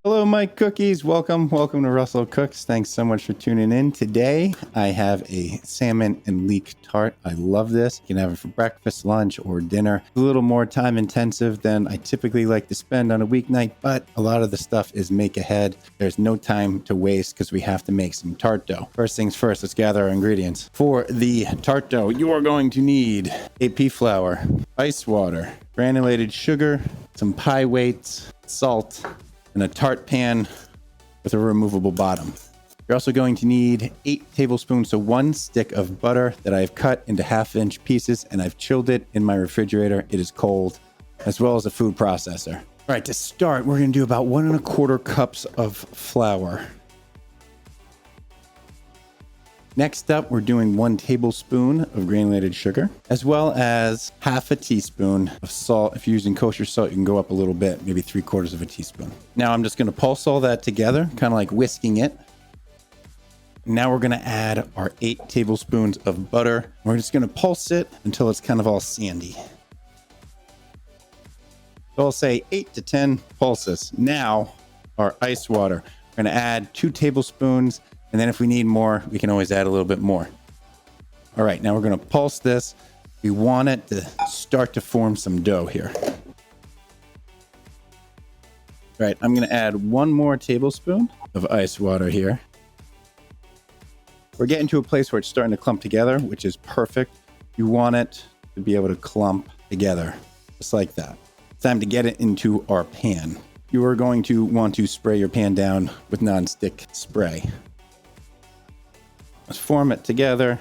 Hello, my cookies. Welcome to Russell Cooks. Thanks so much for tuning in. Today, I have a salmon and leek tart. I love this. You can have it for breakfast, lunch, or dinner. It's a little more time intensive than I typically like to spend on a weeknight, but a lot of the stuff is make ahead. There's no time to waste because we have to make some tart dough. First things first, let's gather our ingredients. For the tart dough, you are going to need AP flour, ice water, granulated sugar, some pie weights, salt, and a tart pan with a removable bottom. You're also going to need 8 tablespoons, so 1 stick of butter that I've cut into 1/2-inch pieces, and I've chilled it in my refrigerator. It is cold, as well as a food processor. All right, to start, we're going to do about 1 1/4 cups of flour. Next up, we're doing 1 tablespoon of granulated sugar, as well as 1/2 teaspoon of salt. If you're using kosher salt, you can go up a little bit, maybe 3/4 teaspoon. Now I'm just going to pulse all that together, kind of like whisking it. Now we're going to add our 8 tablespoons of butter. We're just going to pulse it until it's kind of all sandy. So I'll say 8 to 10 pulses. Now our ice water. We're going to add 2 tablespoons. And then if we need more, we can always add a little bit more. All right, now we're going to pulse this. We want it to start to form some dough here. All right, I'm going to add 1 more tablespoon of ice water here. We're getting to a place where it's starting to clump together, which is perfect. You want it to be able to clump together, just like that. It's time to get it into our pan. You are going to want to spray your pan down with non-stick spray. Let's form it together.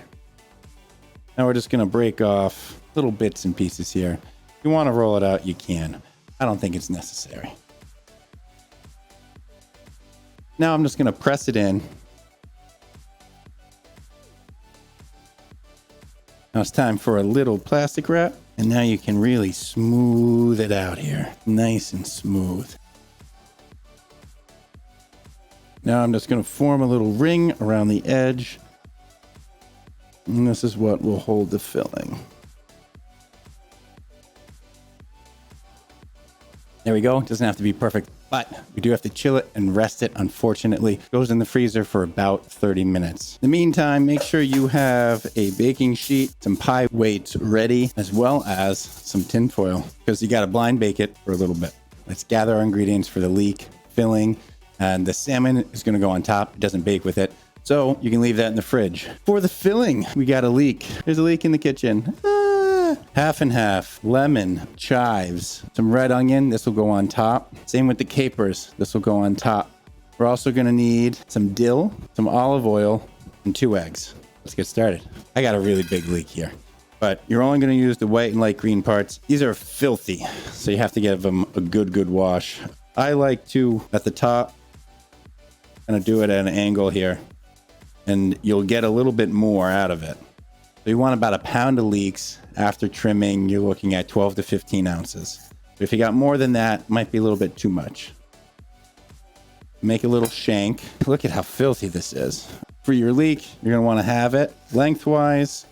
Now we're just going to break off little bits and pieces here. If you want to roll it out, you can. I don't think it's necessary. Now I'm just going to press it in. Now it's time for a little plastic wrap. And now you can really smooth it out here. Nice and smooth. Now I'm just going to form a little ring around the edge. And this is what will hold the filling. There we go. It doesn't have to be perfect, but we do have to chill it and rest it. Unfortunately, it goes in the freezer for about 30 minutes. In the meantime, make sure you have a baking sheet, some pie weights ready, as well as some tin foil, because you got to blind bake it for a little bit. Let's gather our ingredients for the leek filling, and the salmon is going to go on top. It doesn't bake with it. So you can leave that in the fridge. For the filling, we got a leek. There's a leek in the kitchen. 1/2 and 1/2. Lemon, chives, some red onion. This will go on top. Same with the capers. This will go on top. We're also going to need some dill, some olive oil, and 2 eggs. Let's get started. I got a really big leek here, but you're only going to use the white and light green parts. These are filthy, so you have to give them a good wash. I like to, at the top, kind of do it at an angle here, and you'll get a little bit more out of it. So you want about 1 pound of leeks. After trimming, you're looking at 12 to 15 ounces. But if you got more than that, it might be a little bit too much. Make a little shank. Look at how filthy this is. For your leek, you're going to want to have it lengthwise.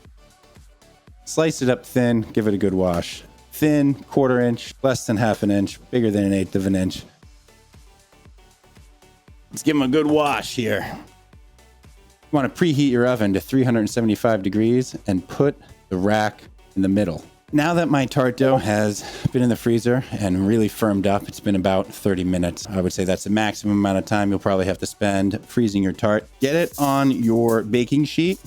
Slice it up thin, give it a good wash. Thin, 1/4 inch, less than 1/2 inch, bigger than 1/8 of an inch. Let's give them a good wash here. You want to preheat your oven to 375 degrees and put the rack in the middle. Now that my tart dough has been in the freezer and really firmed up, it's been about 30 minutes. I would say that's the maximum amount of time you'll probably have to spend freezing your tart. Get it on your baking sheet.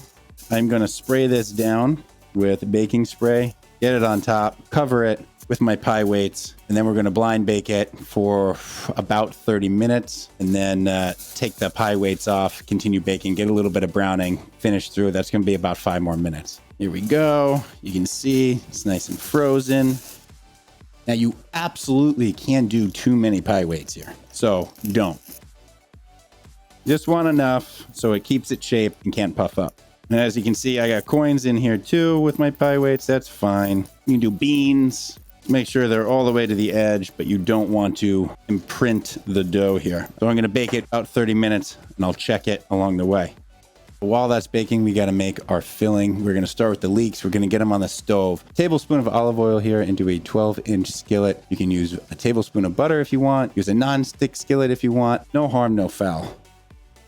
I'm going to spray this down with baking spray. Get it on top, cover it with my pie weights, and then we're going to blind bake it for about 30 minutes, and then take the pie weights off, continue baking, get a little bit of browning, finish through. That's going to be about 5 more minutes. Here we go. You can see it's nice and frozen. Now you absolutely can't do too many pie weights here, so don't. Just want enough so it keeps its shape and can't puff up. And as you can see, I got coins in here too with my pie weights. That's fine. You can do beans. Make sure they're all the way to the edge, but you don't want to imprint the dough here. So I'm going to bake it about 30 minutes, and I'll check it along the way. While that's baking, we got to make our filling. We're going to start with the leeks. We're going to get them on the stove. Tablespoon of olive oil here into a 12-inch skillet. You can use a tablespoon of butter if you want. Use a non-stick skillet if you want. No harm, no foul.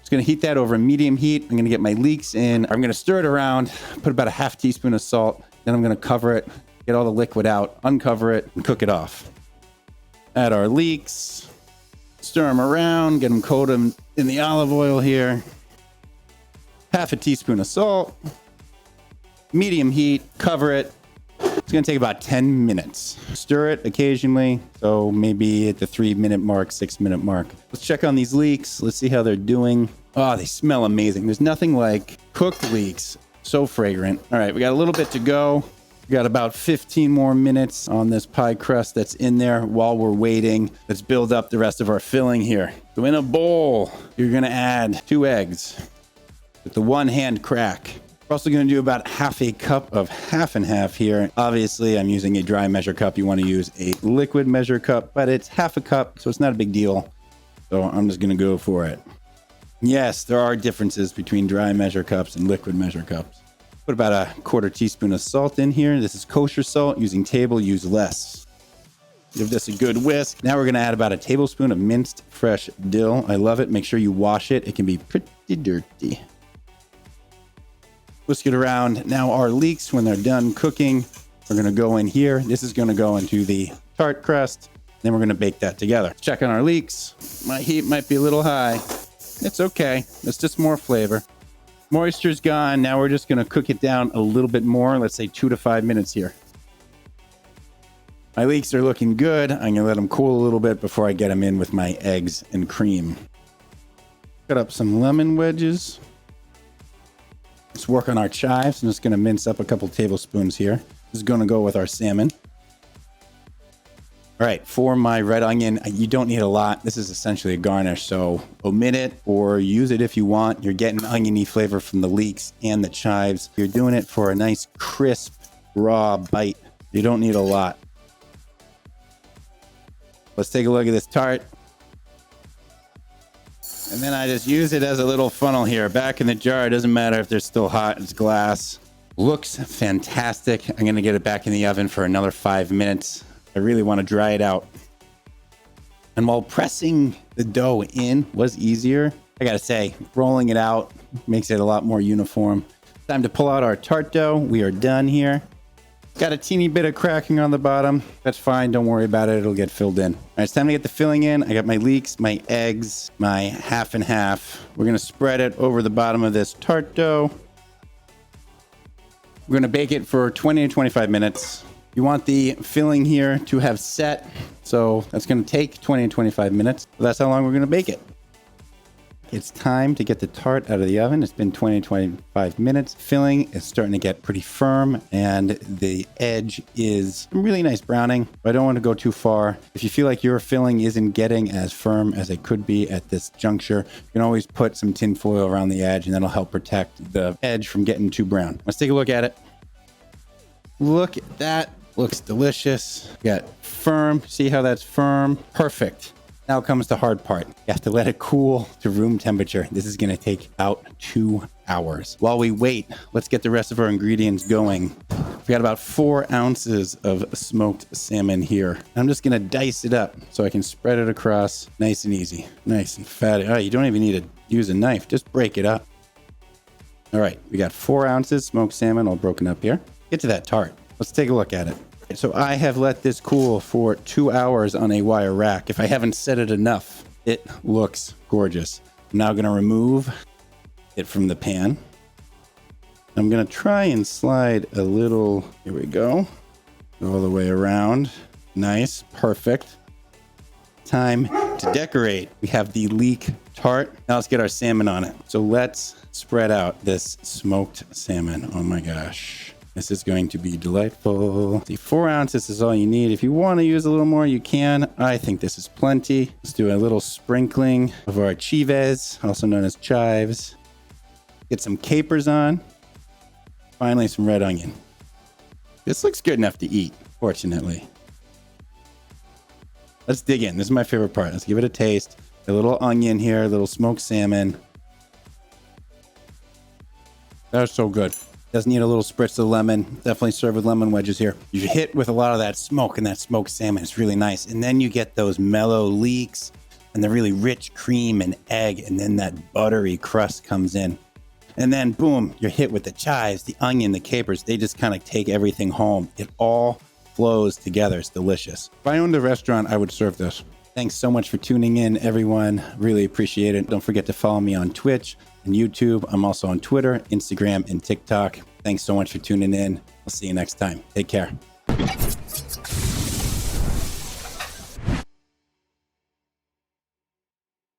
Just going to heat that over medium heat. I'm going to get my leeks in. I'm going to stir it around, put about a half teaspoon of salt. Then I'm going to cover it, get all the liquid out, uncover it, and cook it off. Add our leeks. Stir them around, get them coated in the olive oil here. Half a teaspoon of salt, medium heat, cover it. It's going to take about 10 minutes. Stir it occasionally, so maybe at the 3-minute mark, 6-minute mark. Let's check on these leeks. Let's see how they're doing. Oh, they smell amazing. There's nothing like cooked leeks. So fragrant. All right, we got a little bit to go. We got about 15 more minutes on this pie crust that's in there. While we're waiting, let's build up the rest of our filling here. So in a bowl, you're going to add 2 eggs. With the one hand crack. We're also going to do about half a cup of half and half here. Obviously, I'm using a dry measure cup. You want to use a liquid measure cup, but it's half a cup, so it's not a big deal. So I'm just going to go for it. Yes, there are differences between dry measure cups and liquid measure cups. Put about a 1/4 teaspoon of salt in here. This is kosher salt. Using table, use less. Give this a good whisk. Now we're going to add about a tablespoon of minced fresh dill. I love it. Make sure you wash it. It can be pretty dirty. Whisk it around. Now our leeks, when they're done cooking, we're going to go in here. This is going to go into the tart crust. Then we're going to bake that together. Check on our leeks. My heat might be a little high. It's okay. It's just more flavor. Moisture's gone. Now we're just going to cook it down a little bit more. Let's say 2 to 5 minutes here. My leeks are looking good. I'm going to let them cool a little bit before I get them in with my eggs and cream. Cut up some lemon wedges. Let's work on our chives. I'm just going to mince up a couple tablespoons here. This is going to go with our salmon. All right, for my red onion, you don't need a lot. This is essentially a garnish, so omit it or use it if you want. You're getting oniony flavor from the leeks and the chives. You're doing it for a nice, crisp, raw bite. You don't need a lot. Let's take a look at this tart. And then I just use it as a little funnel here. Back in the jar, it doesn't matter if they're still hot, it's glass. Looks fantastic. I'm gonna get it back in the oven for another 5 minutes. I really wanna dry it out. And while pressing the dough in was easier, I gotta say, rolling it out makes it a lot more uniform. Time to pull out our tart dough. We are done here. Got a teeny bit of cracking on the bottom. That's fine. Don't worry about it. It'll get filled in. All right, it's time to get the filling in. I got my leeks, my eggs, my half and half. We're going to spread it over the bottom of this tart dough. We're going to bake it for 20 to 25 minutes. You want the filling here to have set. So that's going to take 20 to 25 minutes. That's how long we're going to bake it. It's time to get the tart out of the oven. It's been 20 to 25 minutes. Filling is starting to get pretty firm and the edge is really nice browning. But I don't want to go too far. If you feel like your filling isn't getting as firm as it could be at this juncture, you can always put some tin foil around the edge and that'll help protect the edge from getting too brown. Let's take a look at it. Look at that. Looks delicious. Got firm. See how that's firm? Perfect. Now comes the hard part. You have to let it cool to room temperature. This is going to take about 2 hours. While we wait, let's get the rest of our ingredients going. We got about 4 ounces of smoked salmon here. I'm just going to dice it up so I can spread it across nice and easy. Nice and fatty. Oh, you don't even need to use a knife. Just break it up. All right, we got 4 ounces smoked salmon all broken up here. Get to that tart. Let's take a look at it. So I have let this cool for 2 hours on a wire rack. If I haven't set it enough, it looks gorgeous. I'm now going to remove it from the pan. I'm going to try and slide a little, here we go, all the way around. Nice, perfect. Time to decorate. We have the leek tart. Now let's get our salmon on it. So let's spread out this smoked salmon. Oh my gosh. This is going to be delightful. See, 4 ounces is all you need. If you want to use a little more, you can. I think this is plenty. Let's do a little sprinkling of our chives, also known as chives. Get some capers on. Finally, some red onion. This looks good enough to eat, fortunately. Let's dig in. This is my favorite part. Let's give it a taste. A little onion here, a little smoked salmon. That was so good. Does need a little spritz of lemon. Definitely serve with lemon wedges here. You hit with a lot of that smoke, and that smoked salmon is really nice. And then you get those mellow leeks and the really rich cream and egg, and then that buttery crust comes in. And then boom, you're hit with the chives, the onion, the capers. They just kind of take everything home. It all flows together. It's delicious. If I owned a restaurant, I would serve this. Thanks so much for tuning in, everyone. Really appreciate it. Don't forget to follow me on Twitch and YouTube. I'm also on Twitter, Instagram, and TikTok. Thanks so much for tuning in. I'll see you next time. Take care.